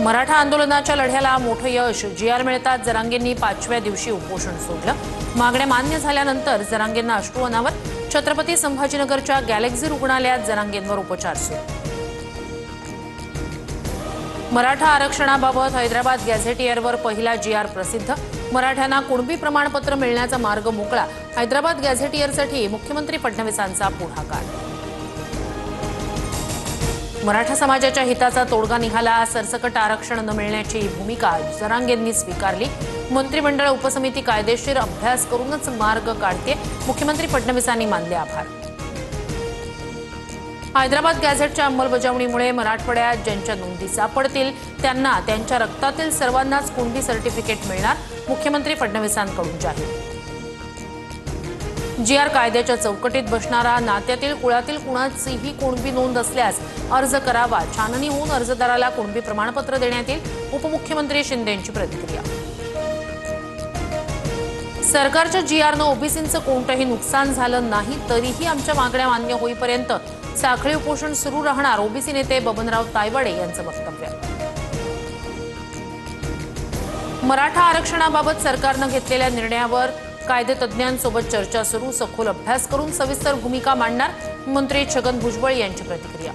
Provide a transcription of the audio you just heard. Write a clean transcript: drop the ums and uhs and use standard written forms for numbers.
मराठा आंदोलनाच्या लढ्याला मोठं यश. जी.आर मिळताच जरांगेंनी 5व्या दिवशी उपोषण सोडलं. मागण्या मान्य झाल्यानंतर जरांगेंना अश्रू अनावर. छत्रपती संभाजीनगरच्या गॅलेक्सी रुग्णालयात जरांगेंवर उपचार सुरू. मराठा आरक्षणाबाबत हैदराबाद गॅझेटियरवर पहिला जी.आर प्रसिद्ध. मराठ्यांना कुणबी प्रमाणपत्र मिळण्याचा मार्ग मोकळा. हैदराबाद गॅझेटियरसाठी मुख्यमंत्री फडणवीसांचा पुढाकार. मराठा समाजाच्या हिताचा तोडगा निघाला. सरसकट आरक्षण न मिळण्याची भूमिका जरांगेंनी स्वीकारली. मंत्रिमंडळ उपसमिती कायदेशीर अभ्यास करूनच मार्ग काढते. मुख्यमंत्री फडणवीसांनी मानले आभार. हैदराबाद गॅझेटच्या अंमलबजावणीमुळे मराठवाड्यात ज्यांच्या नोंदी सापडतील त्यांना त्यांच्या रक्तातील सर्वांनाच कुणबी सर्टिफिकेट मिळणार. मुख्यमंत्री फडणवीसांकडून जाहीर. जी.आर कायद्याच्या चौकटीत बसणारा. नात्यातील कुळातील कुणाचीही कुणबी नोंद असल्यास अर्ज करावा. छाननी होऊन अर्जदाराला कुणबी प्रमाणपत्र देण्यात येईल. उपमुख्यमंत्री शिंदेंची प्रतिक्रिया. सरकारच्या जी.आरनं ओबीसींचं कोणतंही नुकसान झालं नाही तरीही आमच्या मागण्या मान्य होईपर्यंत साखळी उपोषण सुरू राहणार. ओबीसी नेते बबनराव तायवाडे यांचं वक्तव्य. मराठा आरक्षणाबाबत सरकारनं घेतलेल्या निर्णयावर कायदेतज्ञांसोबत चर्चा सुरू. सखोल अभ्यास करून सविस्तर भूमिका मांडणार. मंत्री छगन भुजबळ यांची प्रतिक्रिया.